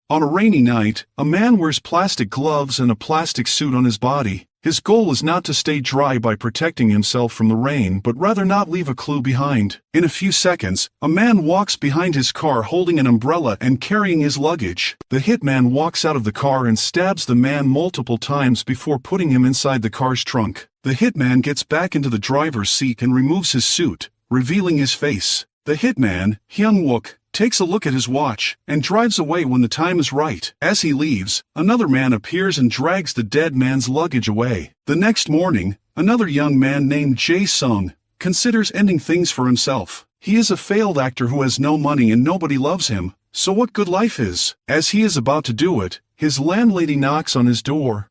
On a rainy night, a man wears plastic gloves and a plastic suit on his body. His goal is not to stay dry by protecting himself from the rain but rather not leave a clue behind. In a few seconds, a man walks behind his car holding an umbrella and carrying his luggage. The hitman walks out of the car and stabs the man multiple times before putting him inside the car's trunk. The hitman gets back into the driver's seat and removes his suit, revealing his face. The hitman, Hyung-wook, takes a look at his watch and drives away when the time is right. As he leaves, another man appears and drags the dead man's luggage away. The next morning, another young man named Jae-sung considers ending things for himself. He is a failed actor who has no money and nobody loves him, so what good life is? As he is about to do it, his landlady knocks on his door,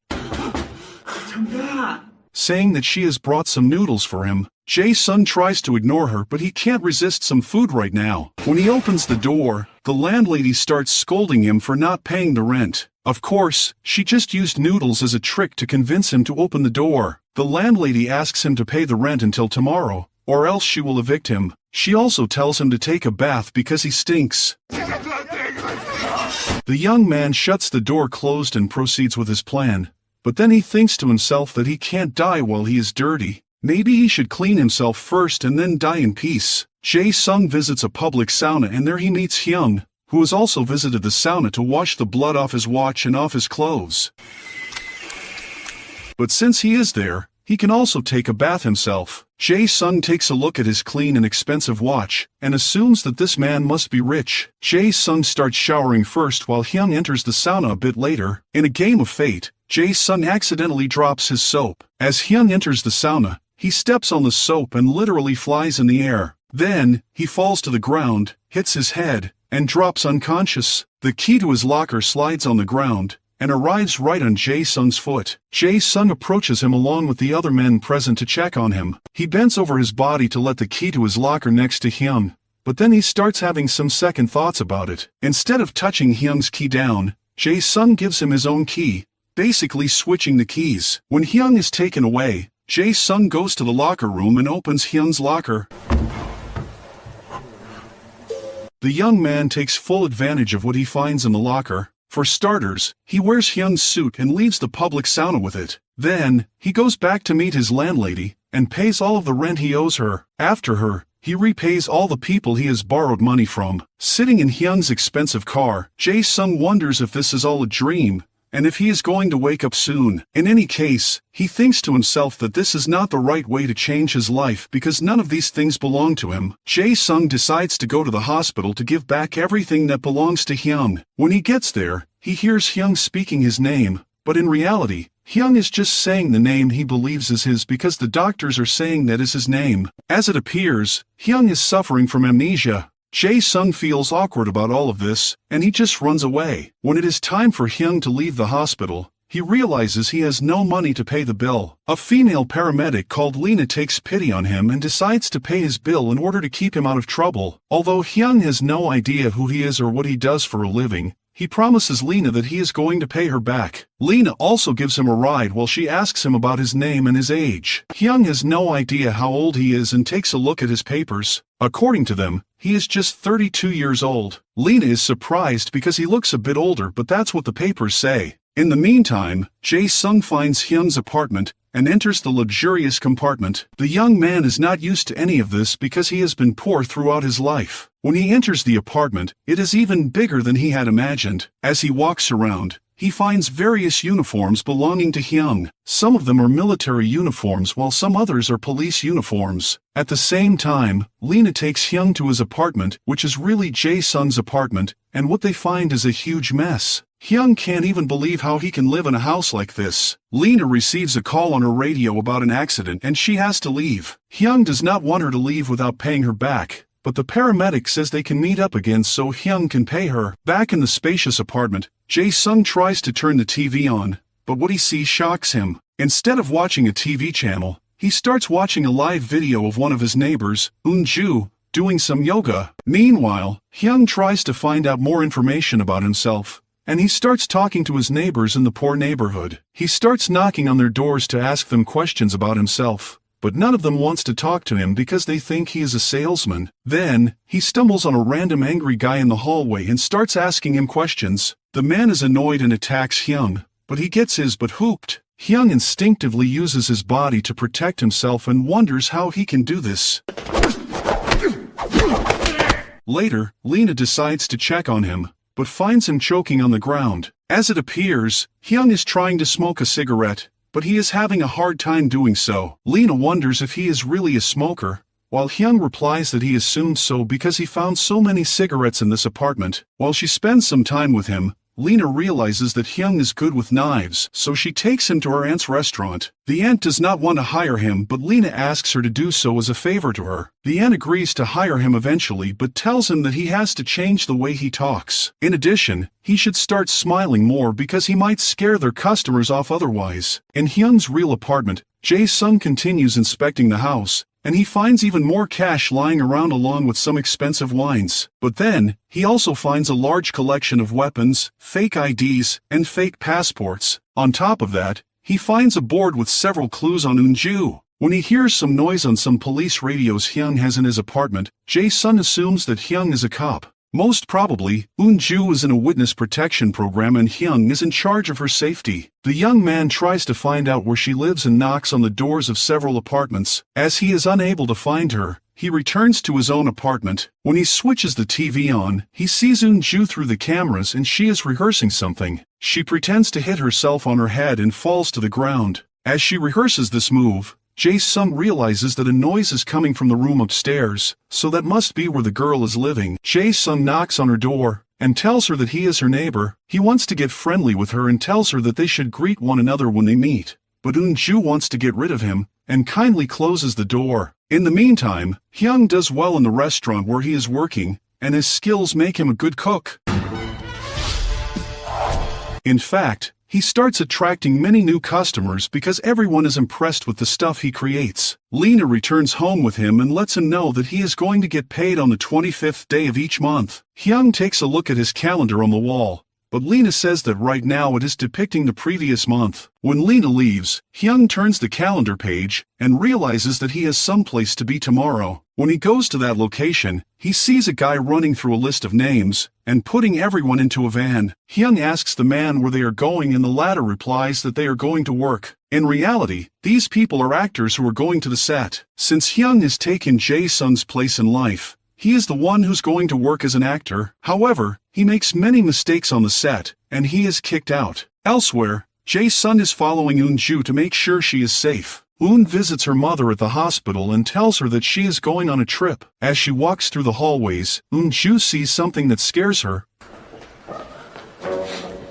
saying that she has brought some noodles for him. Jae-sung tries to ignore her but he can't resist some food right now. When he opens the door, the landlady starts scolding him for not paying the rent. Of course, she just used noodles as a trick to convince him to open the door. The landlady asks him to pay the rent until tomorrow, or else she will evict him. She also tells him to take a bath because he stinks. The young man shuts the door closed and proceeds with his plan. But then he thinks to himself that he can't die while he is dirty. Maybe he should clean himself first and then die in peace. Jae-sung visits a public sauna and there he meets Hyung, who has also visited the sauna to wash the blood off his watch and off his clothes. But since he is there, he can also take a bath himself. Jae-sung takes a look at his clean and expensive watch, and assumes that this man must be rich. Jae-sung starts showering first while Hyung enters the sauna a bit later. In a game of fate, Jae-sung accidentally drops his soap. As Hyung enters the sauna, he steps on the soap and literally flies in the air. Then, he falls to the ground, hits his head, and drops unconscious. The key to his locker slides on the ground, and arrives right on Jae-sung's foot. Jae-sung approaches him along with the other men present to check on him. He bends over his body to let the key to his locker next to Hyung, but then he starts having some second thoughts about it. Instead of touching Hyung's key down, Jae-sung gives him his own key, basically switching the keys. When Hyung is taken away, Jae-sung goes to the locker room and opens Hyung's locker. The young man takes full advantage of what he finds in the locker. For starters, he wears Hyung's suit and leaves the public sauna with it. Then, he goes back to meet his landlady, and pays all of the rent he owes her. After her, he repays all the people he has borrowed money from. Sitting in Hyung's expensive car, Jae-sung wonders if this is all a dream, and if he is going to wake up soon. In any case, he thinks to himself that this is not the right way to change his life because none of these things belong to him. Jae-sung decides to go to the hospital to give back everything that belongs to Hyung. When he gets there, he hears Hyung speaking his name, but in reality, Hyung is just saying the name he believes is his because the doctors are saying that is his name. As it appears, Hyung is suffering from amnesia. Jae-sung feels awkward about all of this, and he just runs away. When it is time for Hyung to leave the hospital, he realizes he has no money to pay the bill. A female paramedic called Lena takes pity on him and decides to pay his bill in order to keep him out of trouble. Although Hyung has no idea who he is or what he does for a living, he promises Lena that he is going to pay her back. Lena also gives him a ride while she asks him about his name and his age. Hyung has no idea how old he is and takes a look at his papers. According to them, he is just 32 years old. Lena is surprised because he looks a bit older, but that's what the papers say. In the meantime, Jae-sung finds Hyung's apartment and enters the luxurious compartment. The young man is not used to any of this because he has been poor throughout his life. When he enters the apartment, it is even bigger than he had imagined. As he walks around, he finds various uniforms belonging to Hyung. Some of them are military uniforms while some others are police uniforms. At the same time, Lena takes Hyung to his apartment, which is really Jae-sung's apartment, and what they find is a huge mess. Hyung can't even believe how he can live in a house like this. Lena receives a call on her radio about an accident and she has to leave. Hyung does not want her to leave without paying her back, but the paramedic says they can meet up again so Hyung can pay her. Back in the spacious apartment, Jae-sung tries to turn the TV on, but what he sees shocks him. Instead of watching a TV channel, he starts watching a live video of one of his neighbors, Eun-ju, doing some yoga. Meanwhile, Hyung tries to find out more information about himself, and he starts talking to his neighbors in the poor neighborhood. He starts knocking on their doors to ask them questions about himself, but none of them wants to talk to him because they think he is a salesman. Then, he stumbles on a random angry guy in the hallway and starts asking him questions. The man is annoyed and attacks Hyung, but he gets his butt hooped. Hyung instinctively uses his body to protect himself and wonders how he can do this. Later, Lena decides to check on him, but finds him choking on the ground. As it appears, Hyung is trying to smoke a cigarette, but he is having a hard time doing so. Lena wonders if he is really a smoker, while Hyung replies that he assumed so because he found so many cigarettes in this apartment. While she spends some time with him, Lena realizes that Hyung is good with knives, so she takes him to her aunt's restaurant. The aunt does not want to hire him, but Lena asks her to do so as a favor to her. The aunt agrees to hire him eventually, but tells him that he has to change the way he talks. In addition, he should start smiling more because he might scare their customers off otherwise. In Hyung's real apartment, Jae-sung continues inspecting the house, and he finds even more cash lying around along with some expensive wines. But then, he also finds a large collection of weapons, fake IDs, and fake passports. On top of that, he finds a board with several clues on Eun-ju. When he hears some noise on some police radios Hyung has in his apartment, Jae-sung assumes that Hyung is a cop. Most probably, Eun-ju is in a witness protection program and Hyung is in charge of her safety. The young man tries to find out where she lives and knocks on the doors of several apartments. As he is unable to find her, he returns to his own apartment. When he switches the TV on, he sees Eun-ju through the cameras and she is rehearsing something. She pretends to hit herself on her head and falls to the ground. As she rehearses this move, Jae-sung realizes that a noise is coming from the room upstairs, so that must be where the girl is living. Jae-sung knocks on her door, and tells her that he is her neighbor. He wants to get friendly with her and tells her that they should greet one another when they meet. But Eun-ju wants to get rid of him, and kindly closes the door. In the meantime, Hyung does well in the restaurant where he is working, and his skills make him a good cook. In fact, he starts attracting many new customers because everyone is impressed with the stuff he creates. Lena returns home with him and lets him know that he is going to get paid on the 25th day of each month. Hyung takes a look at his calendar on the wall, but Lena says that right now it is depicting the previous month. When Lena leaves, Hyung turns the calendar page and realizes that he has someplace to be tomorrow. When he goes to that location, he sees a guy running through a list of names and putting everyone into a van. Hyung asks the man where they are going and the latter replies that they are going to work. In reality, these people are actors who are going to the set. Since Hyung has taken Jae-sung's place in life, he is the one who's going to work as an actor. However, he makes many mistakes on the set, and he is kicked out. Elsewhere, Jae-sung is following Eun-ju to make sure she is safe. Eun visits her mother at the hospital and tells her that she is going on a trip. As she walks through the hallways, Eun-ju sees something that scares her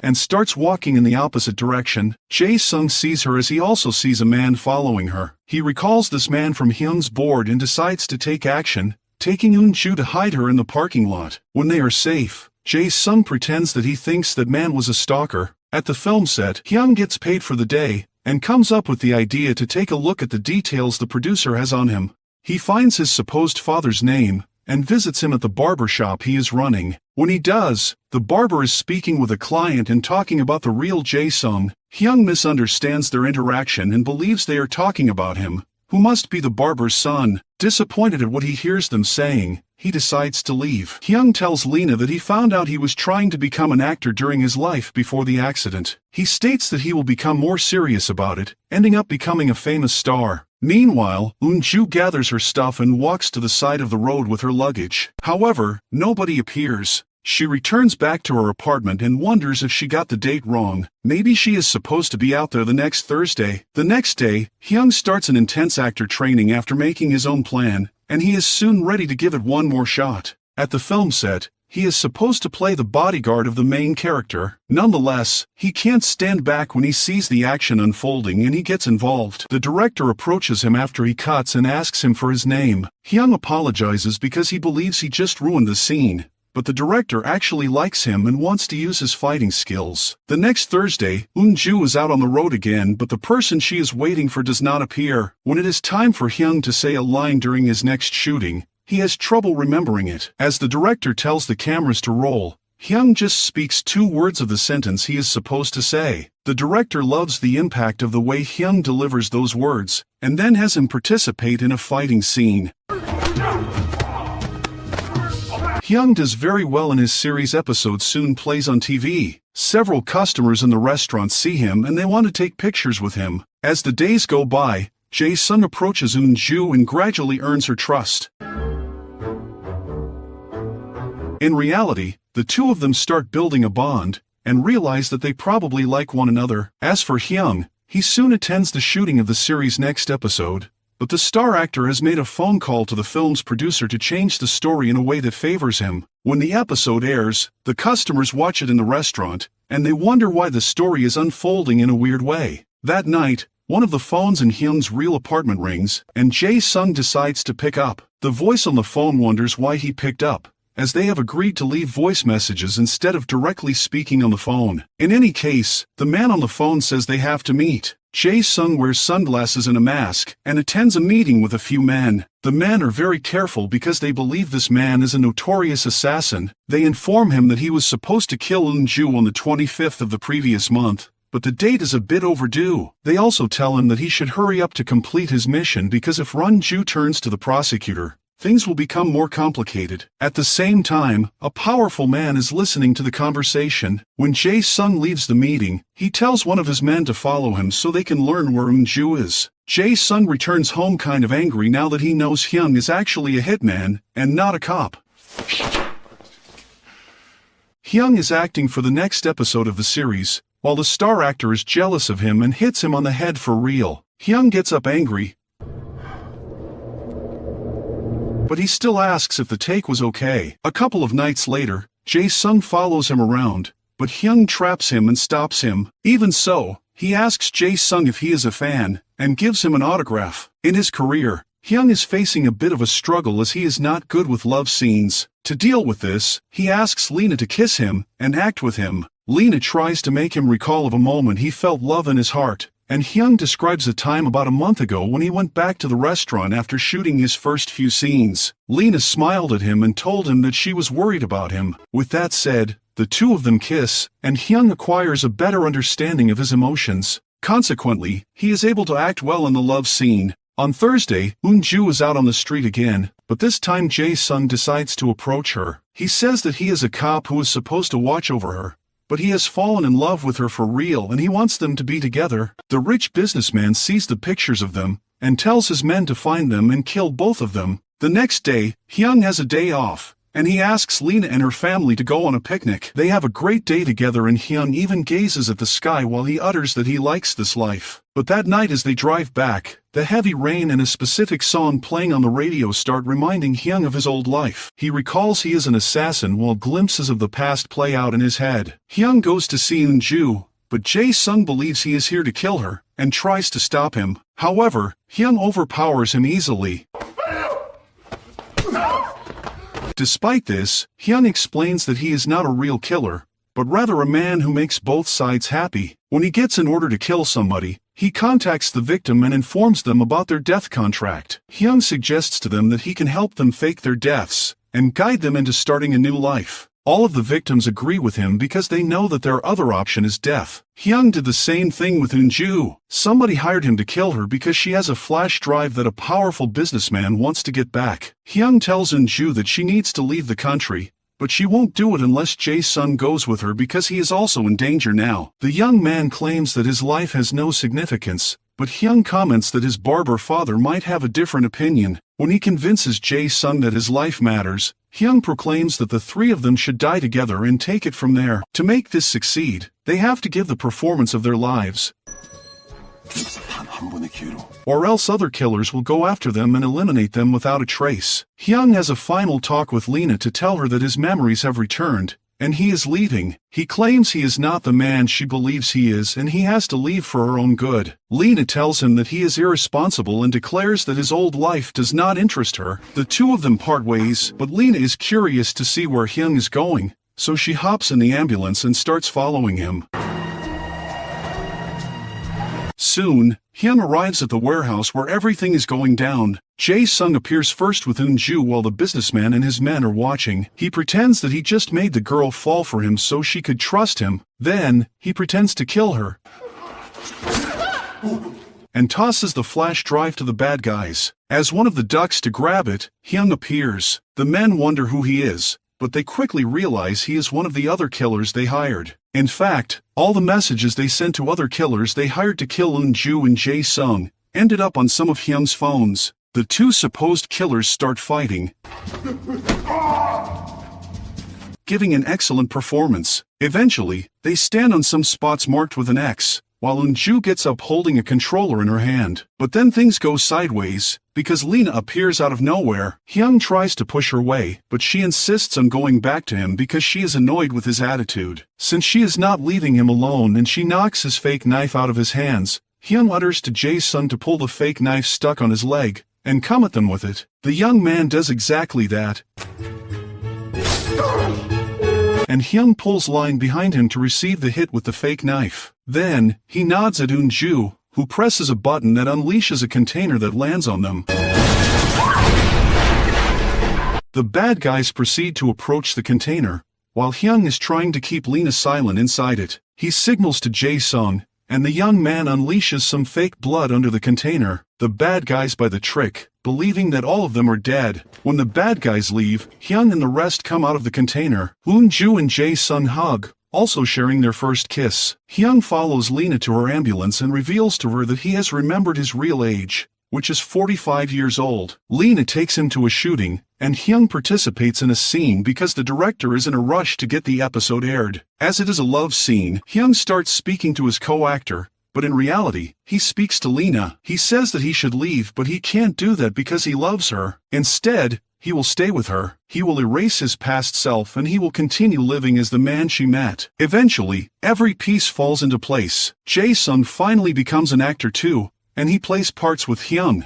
and starts walking in the opposite direction. Jae-sung sees her as he also sees a man following her. He recalls this man from Hyung's board and decides to take action, taking Eun-ju to hide her in the parking lot. When they are safe, Jae-sung pretends that he thinks that man was a stalker. At the film set, Hyung gets paid for the day, and comes up with the idea to take a look at the details the producer has on him. He finds his supposed father's name, and visits him at the barber shop he is running. When he does, the barber is speaking with a client and talking about the real Jae-sung. Hyung misunderstands their interaction and believes they are talking about him, who must be the barber's son. Disappointed at what he hears them saying, he decides to leave. Hyung tells Lena that he found out he was trying to become an actor during his life before the accident. He states that he will become more serious about it, ending up becoming a famous star. Meanwhile, Eun-ju gathers her stuff and walks to the side of the road with her luggage. However, nobody appears. She returns back to her apartment and wonders if she got the date wrong. Maybe she is supposed to be out there the next Thursday. The next day, Hyung starts an intense actor training after making his own plan, and he is soon ready to give it one more shot. At the film set, he is supposed to play the bodyguard of the main character. Nonetheless, he can't stand back when he sees the action unfolding and he gets involved. The director approaches him after he cuts and asks him for his name. Hyung apologizes because he believes he just ruined the scene, but the director actually likes him and wants to use his fighting skills. The next Thursday, Eun-ju is out on the road again, but the person she is waiting for does not appear. When it is time for Hyung to say a line during his next shooting, he has trouble remembering it. As the director tells the cameras to roll, Hyung just speaks 2 words of the sentence he is supposed to say. The director loves the impact of the way Hyung delivers those words, and then has him participate in a fighting scene. Hyung does very well in his series episode soon plays on TV. Several customers in the restaurant see him and they want to take pictures with him. As the days go by, Jae-sung approaches Eun-ju and gradually earns her trust. In reality, the two of them start building a bond, and realize that they probably like one another. As for Hyung, he soon attends the shooting of the series' next episode, but the star actor has made a phone call to the film's producer to change the story in a way that favors him. When the episode airs, the customers watch it in the restaurant, and they wonder why the story is unfolding in a weird way. That night, one of the phones in Hyung's real apartment rings, and Jae-sung decides to pick up. The voice on the phone wonders why he picked up, as they have agreed to leave voice messages instead of directly speaking on the phone. In any case, the man on the phone says they have to meet. Jae-sung wears sunglasses and a mask, and attends a meeting with a few men. The men are very careful because they believe this man is a notorious assassin. They inform him that he was supposed to kill Eun-ju on the 25th of the previous month, but the date is a bit overdue. They also tell him that he should hurry up to complete his mission because if Eun-ju turns to the prosecutor, things will become more complicated. At the same time, a powerful man is listening to the conversation. When Jae-sung leaves the meeting, he tells one of his men to follow him so they can learn where Eun-ju is. Jae-sung returns home kind of angry now that he knows Hyung is actually a hitman, and not a cop. Hyung is acting for the next episode of the series, while the star actor is jealous of him and hits him on the head for real. Hyung gets up angry, but he still asks if the take was okay. A couple of nights later, Jae-sung follows him around, but Hyung traps him and stops him. Even so, he asks Jae-sung if he is a fan, and gives him an autograph. In his career, Hyung is facing a bit of a struggle as he is not good with love scenes. To deal with this, he asks Lena to kiss him, and act with him. Lena tries to make him recall of a moment he felt love in his heart, and Hyung describes a time about a month ago when he went back to the restaurant after shooting his first few scenes. Lena smiled at him and told him that she was worried about him. With that said, the two of them kiss, and Hyung acquires a better understanding of his emotions. Consequently, he is able to act well in the love scene. On Thursday, Eun-ju is out on the street again, but this time Jae-sung decides to approach her. He says that he is a cop who is supposed to watch over her, but he has fallen in love with her for real and he wants them to be together. The rich businessman sees the pictures of them, and tells his men to find them and kill both of them. The next day, Hyung has a day off, and he asks Lena and her family to go on a picnic. They have a great day together and Hyung even gazes at the sky while he utters that he likes this life. But that night as they drive back, the heavy rain and a specific song playing on the radio start reminding Hyung of his old life. He recalls he is an assassin while glimpses of the past play out in his head. Hyung goes to see Eun-ju, but Jae-sung believes he is here to kill her, and tries to stop him. However, Hyung overpowers him easily. Despite this, Hyun explains that he is not a real killer, but rather a man who makes both sides happy. When he gets an order to kill somebody, he contacts the victim and informs them about their death contract. Hyun suggests to them that he can help them fake their deaths, and guide them into starting a new life. All of the victims agree with him because they know that their other option is death. Hyung did the same thing with Eun-ju. Somebody hired him to kill her because she has a flash drive that a powerful businessman wants to get back. Hyung tells Eun-ju that she needs to leave the country, but she won't do it unless Jae-sung goes with her because he is also in danger now. The young man claims that his life has no significance, but Hyung comments that his barber father might have a different opinion. When he convinces Jae-sung that his life matters, Hyung proclaims that the three of them should die together and take it from there. To make this succeed, they have to give the performance of their lives, or else other killers will go after them and eliminate them without a trace. Hyung has a final talk with Lena to tell her that his memories have returned, and he is leaving. He claims he is not the man she believes he is and he has to leave for her own good. Lena tells him that he is irresponsible and declares that his old life does not interest her. The two of them part ways, but Lena is curious to see where Hyung is going, so she hops in the ambulance and starts following him. Soon, Hyun arrives at the warehouse where everything is going down. Jae-sung appears first with Eun-ju while the businessman and his men are watching. He pretends that he just made the girl fall for him so she could trust him. Then, he pretends to kill her and tosses the flash drive to the bad guys. As one of the ducks to grab it, Hyung appears. The men wonder who he is, but they quickly realize he is one of the other killers they hired. In fact, all the messages they sent to other killers they hired to kill Eun-ju and Jae-sung ended up on some of Hyung's phones. The two supposed killers start fighting, giving an excellent performance. Eventually, they stand on some spots marked with an X, while Eun-ju gets up holding a controller in her hand. But then things go sideways, because Lena appears out of nowhere. Hyung tries to push her away, but she insists on going back to him because she is annoyed with his attitude. Since she is not leaving him alone and she knocks his fake knife out of his hands, Hyung utters to Jae-sung to pull the fake knife stuck on his leg, and come at them with it. The young man does exactly that, and Hyung pulls line behind him to receive the hit with the fake knife. Then, he nods at Eun-ju, who presses a button that unleashes a container that lands on them. The bad guys proceed to approach the container, while Hyung is trying to keep Lena silent inside it. He signals to Jae-sung, and the young man unleashes some fake blood under the container. The bad guys buy the trick, believing that all of them are dead. When the bad guys leave, Hyung and the rest come out of the container. Eun-ju and Jae-sung hug, also sharing their first kiss. Hyung follows Lena to her ambulance and reveals to her that he has remembered his real age, which is 45 years old. Lena takes him to a shooting, and Hyung participates in a scene because the director is in a rush to get the episode aired. As it is a love scene, Hyung starts speaking to his co-actor, but in reality, he speaks to Lena. He says that he should leave, but he can't do that because he loves her. Instead, he will stay with her. He will erase his past self and he will continue living as the man she met. Eventually, every piece falls into place. Jae-sung finally becomes an actor too, and he plays parts with Hyung.